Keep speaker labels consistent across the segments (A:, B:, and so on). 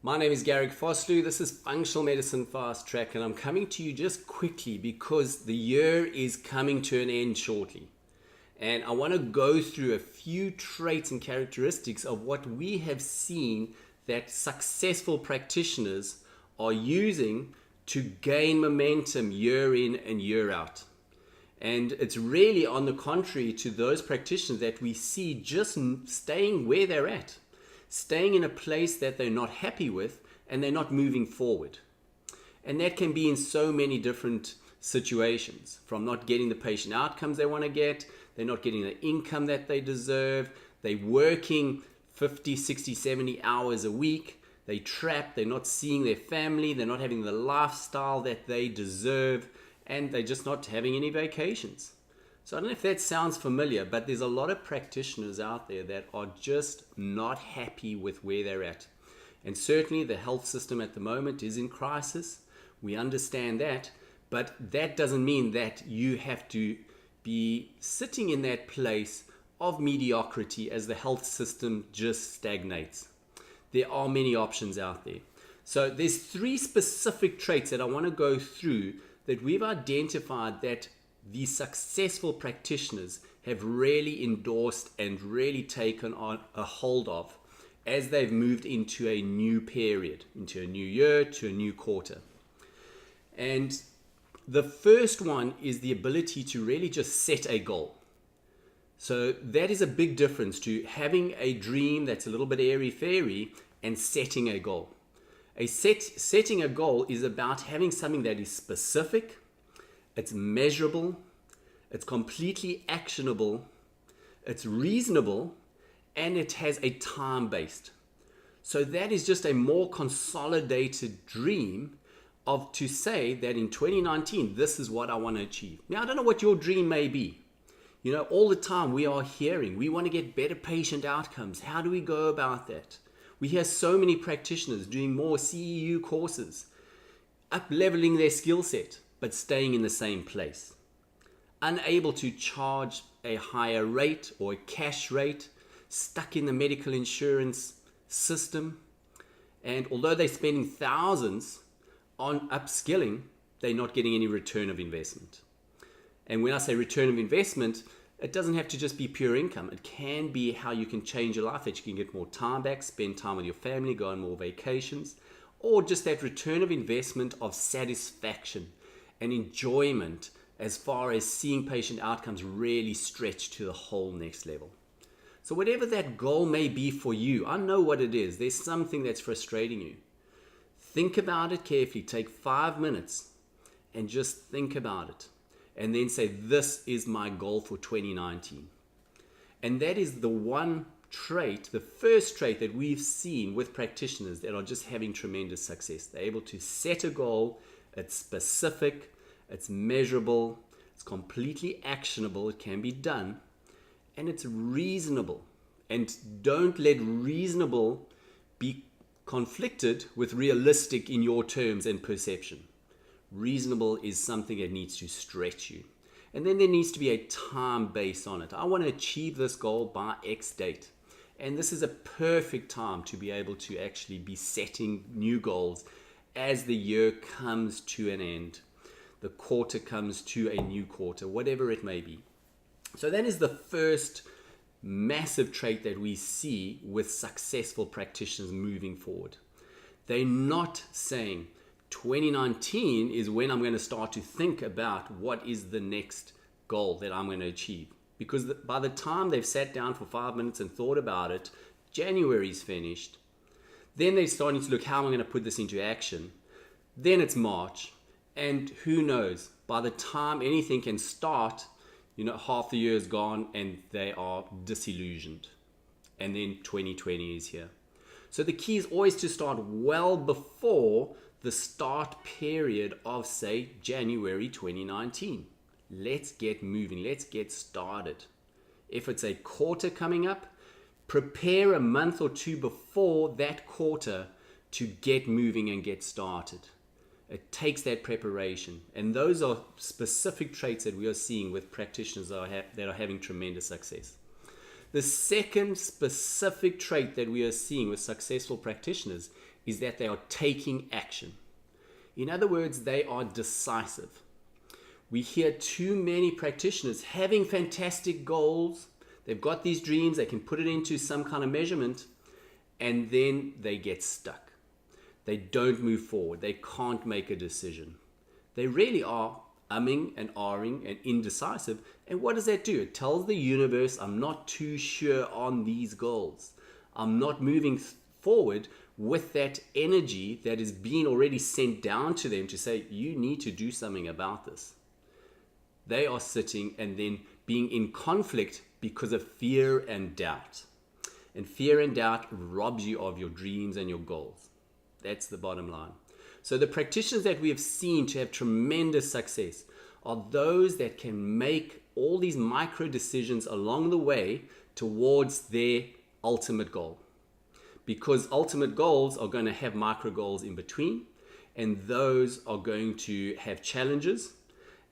A: My name is Garric Vosloo. This is Functional Medicine Fast Track, and I'm coming to you just quickly because the year is coming to an end shortly. And I want to go through a few traits and characteristics of what we have seen that successful practitioners are using to gain momentum year in and year out. And it's really on the contrary to those practitioners that we see just staying where they're at, staying in a place that they're not happy with and they're not moving forward. And that can be in so many different situations, from not getting the patient outcomes they want to get, they're not getting the income that they deserve, they're working 50, 60, 70 hours a week, they're trapped, they're not seeing their family, they're not having the lifestyle that they deserve, and they're just not having any vacations. So I don't know if that sounds familiar, but there's a lot of practitioners out there that are just not happy with where they're at. And certainly the health system at the moment is in crisis. We understand that, but that doesn't mean that you have to be sitting in that place of mediocrity as the health system just stagnates. There are many options out there. So there's 3 specific traits that I want to go through that we've identified that these successful practitioners have really endorsed and really taken on a hold of as they've moved into a new period, into a new year, to a new quarter. And the first one is the ability to really just set a goal. So that is a big difference to having a dream that's a little bit airy-fairy and setting a goal. Setting a goal is about having something that is specific, it's measurable, it's completely actionable, it's reasonable, and it has a time based. So that is just a more consolidated dream of to say that in 2019, this is what I want to achieve. Now, I don't know what your dream may be. You know, all the time we are hearing, we want to get better patient outcomes. How do we go about that? We hear so many practitioners doing more CEU courses, up-leveling their skill set, but staying in the same place. Unable to charge a higher rate or a cash rate, stuck in the medical insurance system. And although they're spending thousands on upskilling, they're not getting any return of investment. And when I say return of investment, it doesn't have to just be pure income. It can be how you can change your life, that you can get more time back, spend time with your family, go on more vacations, or just that return of investment of satisfaction and enjoyment as far as seeing patient outcomes really stretch to the whole next level. So whatever that goal may be for you, I know what it is. There's something that's frustrating you. Think about it carefully. Take 5 minutes and just think about it. And then say, this is my goal for 2019. And that is the one trait, the first trait that we've seen with practitioners that are just having tremendous success. They're able to set a goal, it's specific, it's measurable, it's completely actionable, it can be done, and it's reasonable. And don't let reasonable be conflicted with realistic in your terms and perception. Reasonable is something that needs to stretch you. And then there needs to be a time base on it. I want to achieve this goal by X date. And this is a perfect time to be able to actually be setting new goals as the year comes to an end. The quarter comes to a new quarter, whatever it may be. So that is the first massive trait that we see with successful practitioners moving forward. They're not saying, 2019 is when I'm going to start to think about what is the next goal that I'm going to achieve. Because by the time they've sat down for 5 minutes and thought about it, January's finished. Then they're starting to look, how am I going to put this into action? Then it's March. And who knows, by the time anything can start, half the year is gone and they are disillusioned. And then 2020 is here. So the key is always to start well before the start period of, say, January 2019. Let's get moving. Let's get started. If it's a quarter coming up, prepare a month or 2 before that quarter to get moving and get started. It takes that preparation. And those are specific traits that we are seeing with practitioners that are having tremendous success. The second specific trait that we are seeing with successful practitioners is that they are taking action. In other words, they are decisive. We hear too many practitioners having fantastic goals. They've got these dreams, they can put it into some kind of measurement, and then they get stuck. They don't move forward. They can't make a decision. They really are umming and ahhing and indecisive. And what does that do? It tells the universe, I'm not too sure on these goals. I'm not moving forward with that energy that is being already sent down to them to say, you need to do something about this. They are sitting and then being in conflict because of fear and doubt. And fear and doubt robs you of your dreams and your goals. That's the bottom line. So the practitioners that we have seen to have tremendous success are those that can make all these micro decisions along the way towards their ultimate goal. Because ultimate goals are going to have micro goals in between, and those are going to have challenges,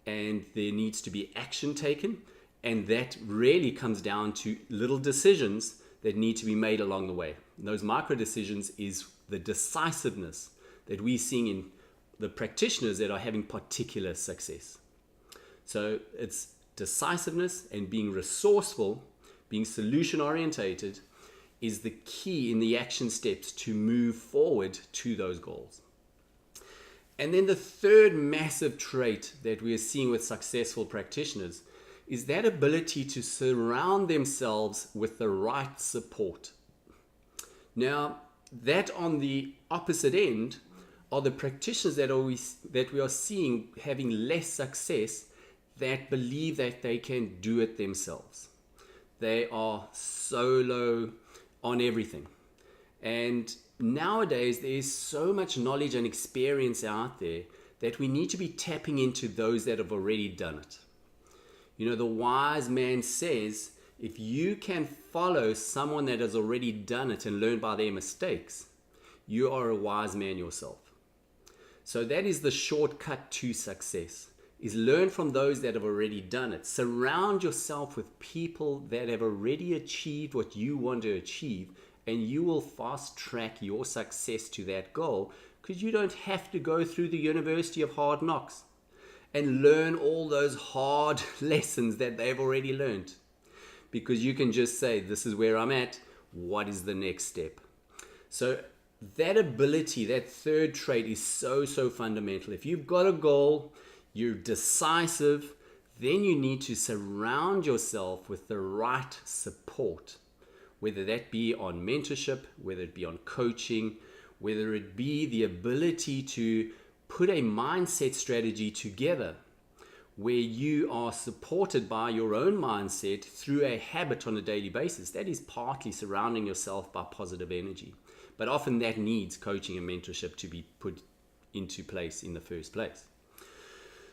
A: and there needs to be action taken, and that really comes down to little decisions that need to be made along the way. And those micro decisions is the decisiveness that we're seeing in the practitioners that are having particular success. So it's decisiveness and being resourceful, being solution orientated is the key in the action steps to move forward to those goals. And then the third massive trait that we are seeing with successful practitioners is that ability to surround themselves with the right support. Now, that on the opposite end are the practitioners that we are seeing having less success, that believe that they can do it themselves. They are solo on everything. And nowadays, there is so much knowledge and experience out there that we need to be tapping into those that have already done it. You know, the wise man says, if you can follow someone that has already done it and learn by their mistakes, you are a wise man yourself. So that is the shortcut to success, is learn from those that have already done it. Surround yourself with people that have already achieved what you want to achieve, and you will fast track your success to that goal, because you don't have to go through the University of Hard Knocks and learn all those hard lessons that they've already learned. Because you can just say, this is where I'm at, what is the next step? So that ability, that third trait is so fundamental. If you've got a goal, you're decisive, then you need to surround yourself with the right support, whether that be on mentorship, whether it be on coaching, whether it be the ability to put a mindset strategy together where you are supported by your own mindset through a habit on a daily basis. That is partly surrounding yourself by positive energy. But often that needs coaching and mentorship to be put into place in the first place.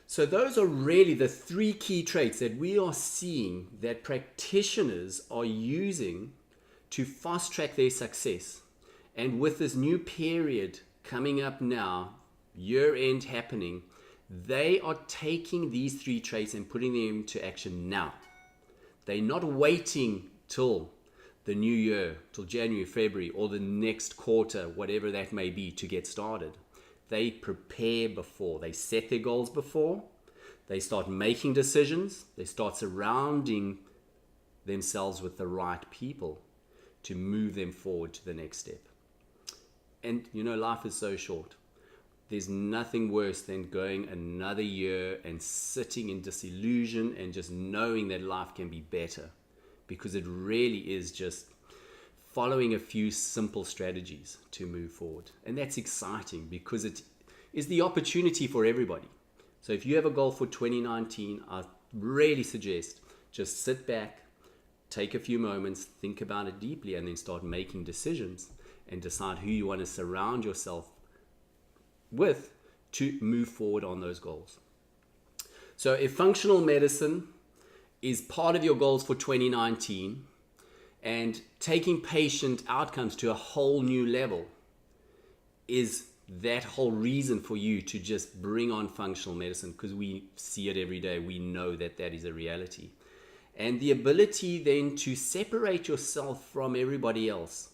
A: So those are really the three key traits that we are seeing that practitioners are using to fast track their success. And with this new period coming up now, year end happening, they are taking these three traits and putting them into action now. They're not waiting till the new year, till January, February, or the next quarter, whatever that may be, to get started. They prepare before. They set their goals before. They start making decisions. They start surrounding themselves with the right people to move them forward to the next step. And you know, life is so short. There's nothing worse than going another year and sitting in disillusion and just knowing that life can be better, because it really is just following a few simple strategies to move forward. And that's exciting because it is the opportunity for everybody. So if you have a goal for 2019, I really suggest just sit back, take a few moments, think about it deeply, and then start making decisions and decide who you want to surround yourself with to move forward on those goals. So if functional medicine is part of your goals for 2019 and taking patient outcomes to a whole new level is that whole reason for you to just bring on functional medicine, because we see it every day. We know that that is a reality. and the ability then to separate yourself from everybody else,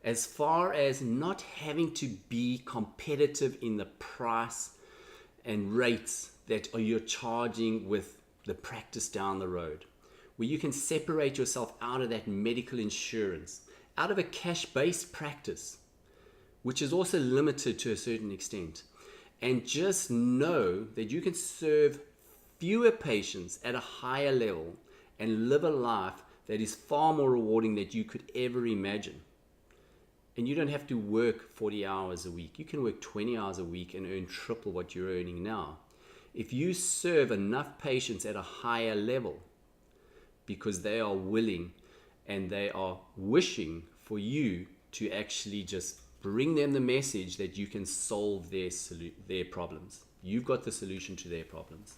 A: as far as not having to be competitive in the price and rates that you're charging with the practice down the road, where you can separate yourself out of that medical insurance, out of a cash-based practice, which is also limited to a certain extent, and just know that you can serve fewer patients at a higher level and live a life that is far more rewarding than you could ever imagine. And you don't have to work 40 hours a week. You can work 20 hours a week and earn triple what you're earning now. If you serve enough patients at a higher level, because they are willing and they are wishing for you to actually just bring them the message that you can solve their problems. You've got the solution to their problems.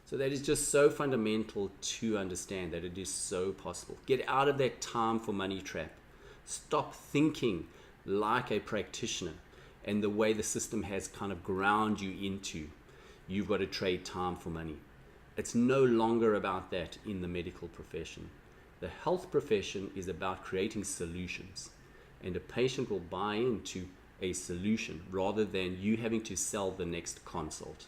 A: So that is just so fundamental to understand that it is so possible. Get out of that time for money trap. Stop thinking like a practitioner and the way the system has kind of ground you into you've got to trade time for money. It's no longer about that in the medical profession. The health profession is about creating solutions, and a patient will buy into a solution rather than you having to sell the next consult.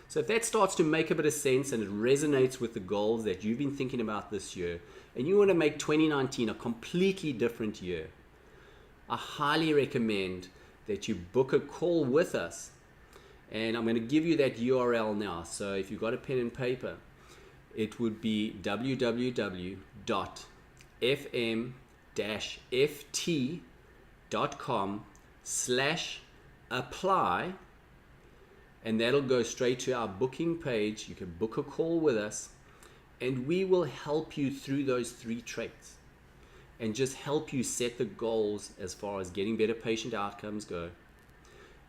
A: So if that starts to make a bit of sense and it resonates with the goals that you've been thinking about this year, and you want to make 2019 a completely different year, I highly recommend that you book a call with us. And I'm going to give you that URL now. So if you've got a pen and paper, it would be www.fmft.com/apply, and that'll go straight to our booking page. You can book a call with us, and we will help you through those 3 traits and just help you set the goals as far as getting better patient outcomes go,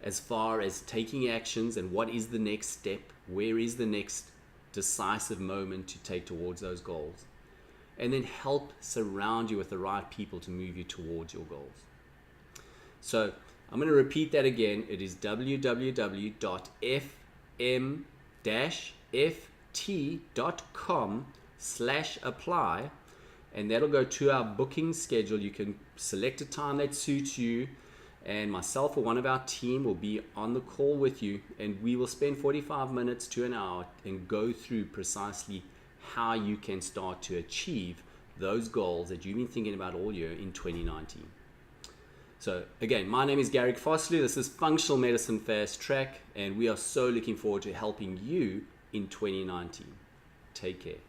A: as far as taking actions and what is the next step, where is the next decisive moment to take towards those goals, and then help surround you with the right people to move you towards your goals. So I'm going to repeat that again. It is www.fm-ft.com/apply, and that'll go to our booking schedule. You can select a time that suits you, and myself or one of our team will be on the call with you, and we will spend 45 minutes to an hour and go through precisely how you can start to achieve those goals that you've been thinking about all year in 2019. So again, my name is Garric Vosloo. This is Functional Medicine Fast Track, and we are so looking forward to helping you in 2019. Take care.